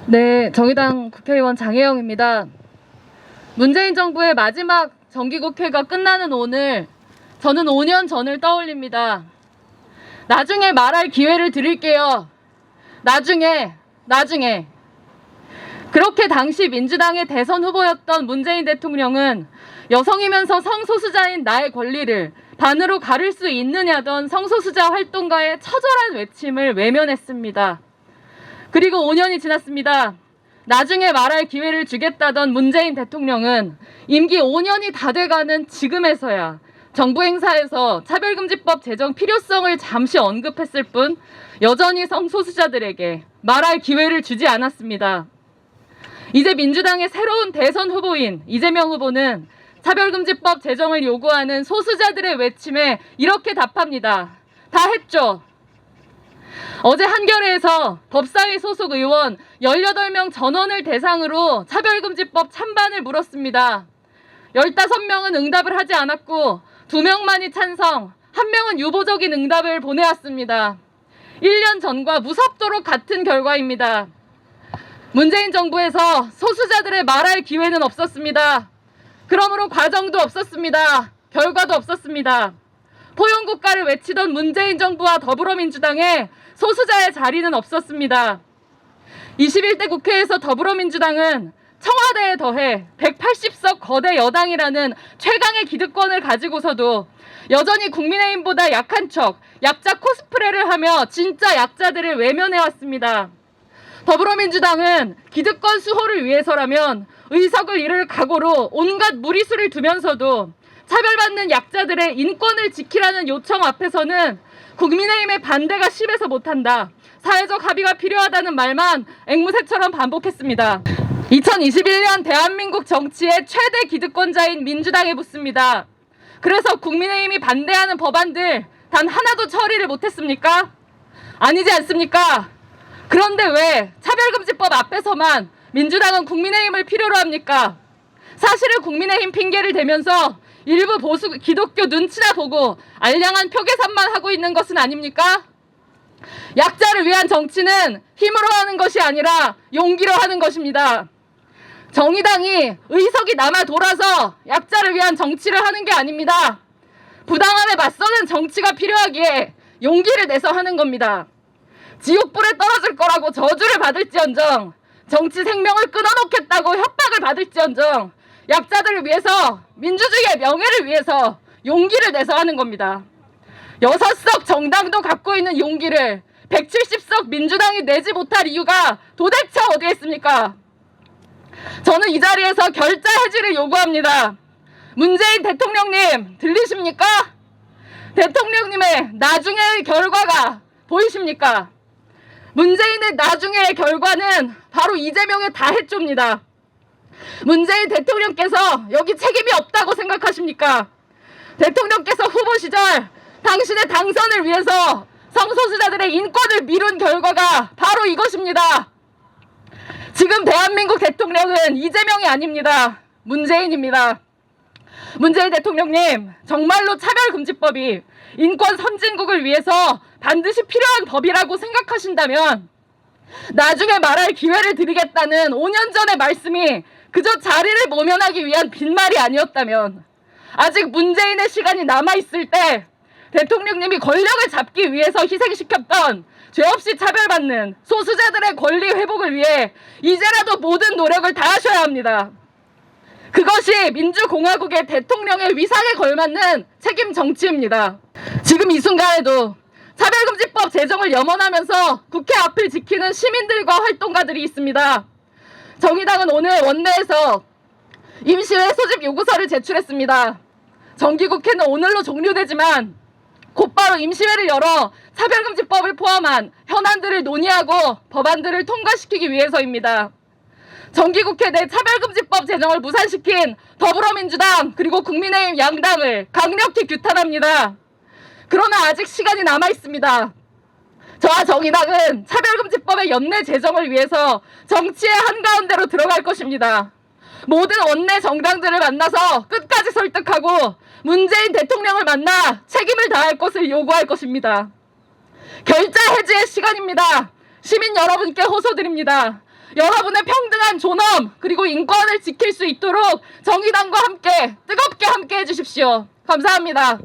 네, 정의당 국회의원 장혜영입니다. 문재인 정부의 마지막 정기국회가 끝나는 오늘, 저는 5년 전을 떠올립니다. 나중에 말할 기회를 드릴게요. 나중에. 그렇게 당시 민주당의 대선 후보였던 문재인 대통령은 여성이면서 성소수자인 나의 권리를 반으로 가를 수 있느냐던 성소수자 활동가의 처절한 외침을 외면했습니다. 그리고 5년이 지났습니다. 나중에 말할 기회를 주겠다던 문재인 대통령은 임기 5년이 다 돼가는 지금에서야 정부 행사에서 차별금지법 제정 필요성을 잠시 언급했을 뿐 여전히 성소수자들에게 말할 기회를 주지 않았습니다. 이제 민주당의 새로운 대선 후보인 이재명 후보는 차별금지법 제정을 요구하는 소수자들의 외침에 이렇게 답합니다. 다 했죠. 어제 한겨레에서 법사위 소속 의원 18명 전원을 대상으로 차별금지법 찬반을 물었습니다. 15명은 응답을 하지 않았고 2명만이 찬성, 1명은 유보적인 응답을 보내왔습니다. 1년 전과 무섭도록 같은 결과입니다. 문재인 정부에서 소수자들의 말할 기회는 없었습니다. 그러므로 과정도 없었습니다. 결과도 없었습니다. 포용국가를 외치던 문재인 정부와 더불어민주당에 소수자의 자리는 없었습니다. 21대 국회에서 더불어민주당은 청와대에 더해 180석 거대 여당이라는 최강의 기득권을 가지고서도 여전히 국민의힘보다 약한 척 약자 코스프레를 하며 진짜 약자들을 외면해왔습니다. 더불어민주당은 기득권 수호를 위해서라면 의석을 잃을 각오로 온갖 무리수를 두면서도 차별받는 약자들의 인권을 지키라는 요청 앞에서는 국민의힘의 반대가 심해서 못한다, 사회적 합의가 필요하다는 말만 앵무새처럼 반복했습니다. 2021년 대한민국 정치의 최대 기득권자인 민주당에 묻습니다. 그래서 국민의힘이 반대하는 법안들 단 하나도 처리를 못했습니까? 아니지 않습니까? 그런데 왜 차별금지법 앞에서만 민주당은 국민의힘을 필요로 합니까? 사실은 국민의힘 핑계를 대면서 일부 보수 기독교 눈치나 보고 알량한 표 계산만 하고 있는 것은 아닙니까? 약자를 위한 정치는 힘으로 하는 것이 아니라 용기로 하는 것입니다. 정의당이 의석이 남아 돌아서 약자를 위한 정치를 하는 게 아닙니다. 부당함에 맞서는 정치가 필요하기에 용기를 내서 하는 겁니다. 지옥불에 떨어질 거라고 저주를 받을지언정, 정치 생명을 끊어놓겠다고 협박을 받을지언정 약자들을 위해서, 민주주의의 명예를 위해서 용기를 내서 하는 겁니다. 6석 정당도 갖고 있는 용기를 170석 민주당이 내지 못할 이유가 도대체 어디에 있습니까? 저는 이 자리에서 결자 해지를 요구합니다. 문재인 대통령님, 들리십니까? 대통령님의 나중의 결과가 보이십니까? 문재인의 나중의 결과는 바로 이재명의 다해조입니다. 문재인 대통령께서 여기 책임이 없다고 생각하십니까? 대통령께서 후보 시절 당신의 당선을 위해서 성소수자들의 인권을 미룬 결과가 바로 이것입니다. 지금 대한민국 대통령은 이재명이 아닙니다. 문재인입니다. 문재인 대통령님, 정말로 차별금지법이 인권 선진국을 위해서 반드시 필요한 법이라고 생각하신다면 나중에 말할 기회를 드리겠다는 5년 전의 말씀이 그저 자리를 모면하기 위한 빈말이 아니었다면, 아직 문재인의 시간이 남아있을 때 대통령님이 권력을 잡기 위해서 희생시켰던 죄 없이 차별받는 소수자들의 권리 회복을 위해 이제라도 모든 노력을 다하셔야 합니다. 그것이 민주공화국의 대통령의 위상에 걸맞는 책임 정치입니다. 지금 이 순간에도 차별금지법 제정을 염원하면서 국회 앞을 지키는 시민들과 활동가들이 있습니다. 정의당은 오늘 원내에서 임시회 소집 요구서를 제출했습니다. 정기국회는 오늘로 종료되지만 곧바로 임시회를 열어 차별금지법을 포함한 현안들을 논의하고 법안들을 통과시키기 위해서입니다. 정기국회 내 차별금지법 제정을 무산시킨 더불어민주당 그리고 국민의힘 양당을 강력히 규탄합니다. 그러나 아직 시간이 남아 있습니다. 저와 정의당은 차별금지법의 연내 제정을 위해서 정치의 한가운데로 들어갈 것입니다. 모든 원내 정당들을 만나서 끝까지 설득하고 문재인 대통령을 만나 책임을 다할 것을 요구할 것입니다. 결자 해지의 시간입니다. 시민 여러분께 호소드립니다. 여러분의 평등한 존엄 그리고 인권을 지킬 수 있도록 정의당과 함께 뜨겁게 함께 해주십시오. 감사합니다.